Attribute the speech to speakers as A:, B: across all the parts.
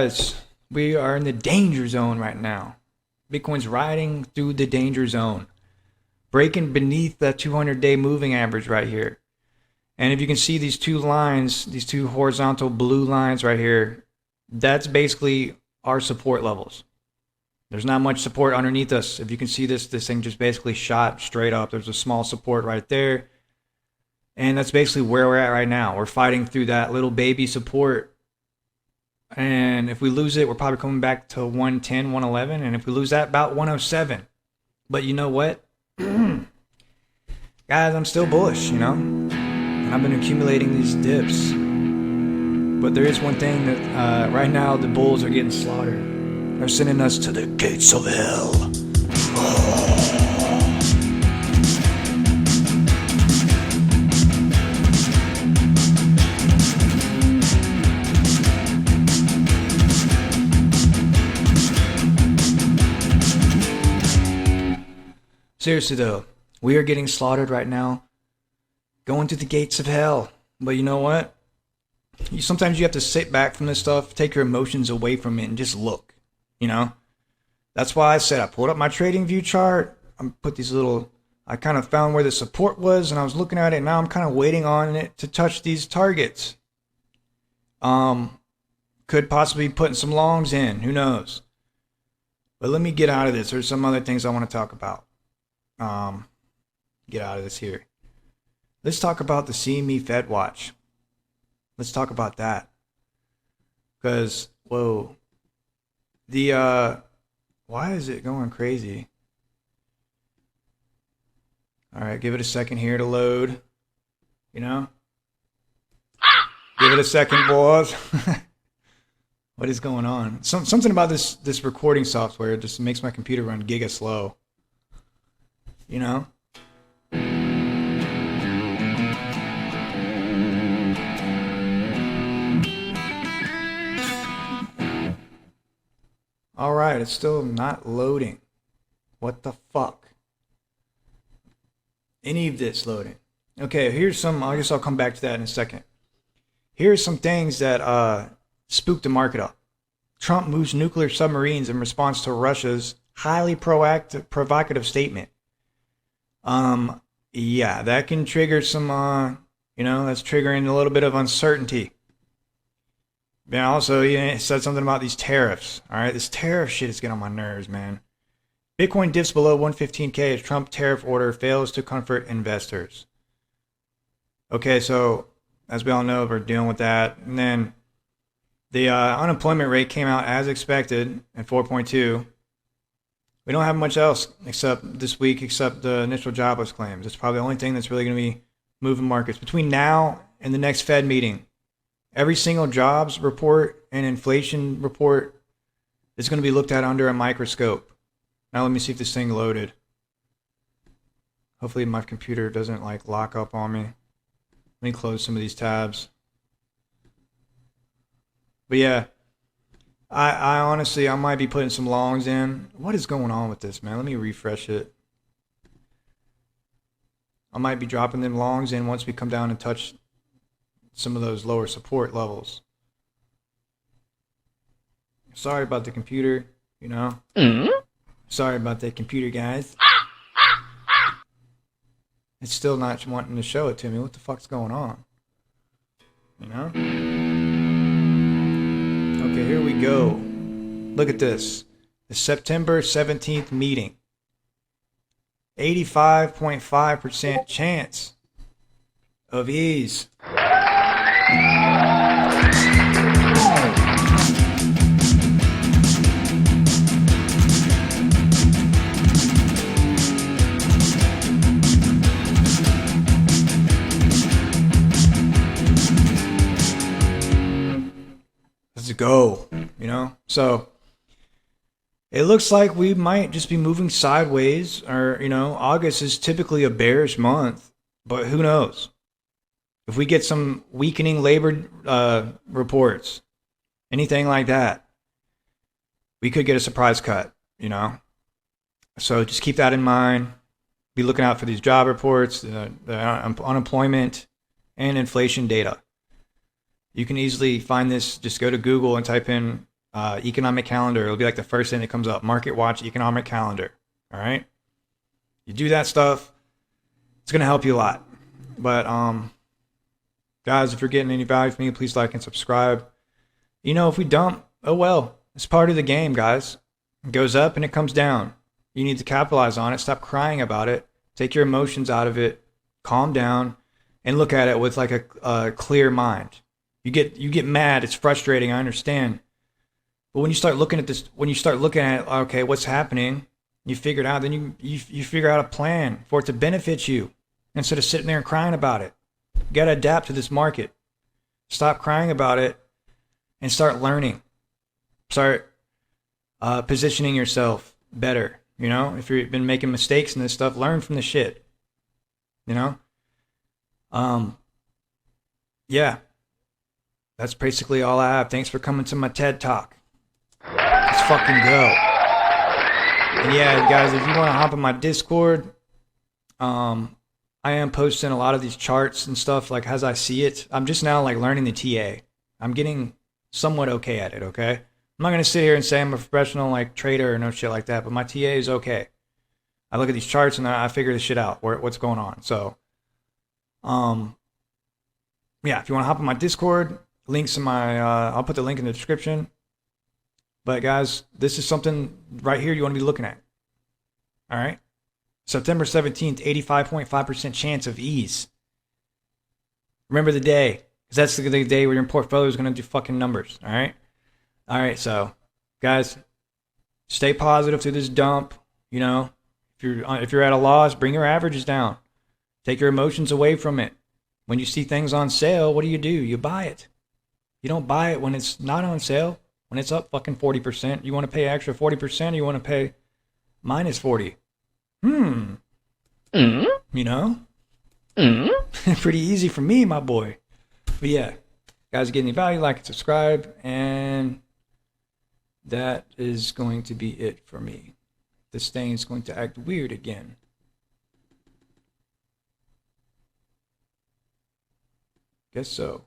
A: guys, we are in the danger zone right now. Bitcoin's riding through the danger zone, breaking beneath that 200-day moving average right here. And if you can see these two lines, these two horizontal blue lines right here, that's basically our support levels. There's not much support underneath us. If you can see this thing just basically shot straight up. There's a small support right there. And that's basically where we're at right now. We're fighting through that little baby support. And if we lose it, we're probably coming back to 110, 111. And if we lose that, about 107. But you know what? Guys, I'm still bullish, you know? And I've been accumulating these dips. But there is one thing that right now the bulls are getting slaughtered. They're sending us to the gates of hell. Seriously though, we are getting slaughtered right now, going to the gates of hell. But you know what? Sometimes you have to sit back from this stuff, take your emotions away from it, and just look. You know? That's why I said I pulled up my trading view chart. I kind of found where the support was, and I was looking at it, and now I'm kind of waiting on it to touch these targets. Could possibly be putting some longs in. Who knows? But let me get out of this. There's some other things I want to talk about. Get out of this here. Let's talk about the CME Fed Watch. Let's talk about that. Because, whoa. Why is it going crazy? Alright, give it a second here to load. You know? Give it a second, boys. What is going on? Something about this recording software just makes my computer run giga slow. You know? Alright, it's still not loading. What the fuck? Any of this loading. Okay, here's some, I guess I'll come back to that in a second. Here's some things that spooked the market up. Trump moves nuclear submarines in response to Russia's highly provocative statement. Yeah, that can trigger some, that's triggering a little bit of uncertainty. And also, it said something about these tariffs. All right, this tariff shit is getting on my nerves, man. Bitcoin dips below 115K as Trump tariff order fails to comfort investors. Okay, so as we all know, we're dealing with that. And then the unemployment rate came out as expected at 4.2. We don't have much else except this week, except the initial jobless claims. It's probably the only thing that's really going to be moving markets. Between now and the next Fed meeting, every single jobs report and inflation report is going to be looked at under a microscope. Now let me see if this thing loaded. Hopefully my computer doesn't lock up on me. Let me close some of these tabs. But yeah, I honestly, I might be putting some longs in. What is going on with this, man? Let me refresh it. I might be dropping them longs in once we come down and touch some of those lower support levels. Sorry about the computer, you know. Sorry about that computer, guys. It's still not wanting to show it to me. What the fuck's going on? You know? Okay, here we go. Look at this. The September 17th meeting. 85.5% chance of ease. Let's go, you know? So it looks like we might just be moving sideways, or, you know, August is typically a bearish month, but who knows? If we get some weakening labor reports, anything like that, we could get a surprise cut, you know? So just keep that in mind. Be looking out for these job reports, the unemployment, and inflation data. You can easily find this. Just go to Google and type in economic calendar. It'll be like the first thing that comes up. Market watch economic calendar. All right. You do that stuff, it's gonna help you a lot. But guys, if you're getting any value from me, please like and subscribe. You know, if we dump, oh well. It's part of the game, guys. It goes up and it comes down. You need to capitalize on it. Stop crying about it. Take your emotions out of it. Calm down and look at it with like a clear mind. You get mad. It's frustrating. I understand. But when you start looking at this, when you start looking at, okay, what's happening, you figure it out, then you figure out a plan for it to benefit you instead of sitting there and crying about it. You got to adapt to this market. Stop crying about it and start learning. Start positioning yourself better. You know, if you've been making mistakes in this stuff, learn from the shit. You know? Yeah. That's basically all I have. Thanks for coming to my TED Talk. Let's fucking go. And yeah, guys, if you want to hop on my Discord, I am posting a lot of these charts and stuff like as I see it. I'm just now like learning the TA. I'm getting somewhat okay at it, okay? I'm not going to sit here and say I'm a professional like trader or no shit like that, but my TA is okay. I look at these charts and I figure this shit out, what's going on. So, yeah, if you want to hop on my Discord, links in my, I'll put the link in the description. But guys, this is something right here you want to be looking at. All right? September 17th, 85.5% chance of ease. Remember the day, because that's the day where your portfolio is going to do fucking numbers. All right? All right, so guys, stay positive through this dump. You know, if you're at a loss, bring your averages down. Take your emotions away from it. When you see things on sale, what do? You buy it. You don't buy it when it's not on sale. When it's up fucking 40%, you want to pay extra 40%, or you want to pay minus 40? You know? Pretty easy for me, my boy. But yeah, guys, get any value, like and subscribe, and that is going to be it for me. This thing is going to act weird again. Guess so.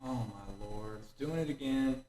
A: Oh my lord, it's doing it again.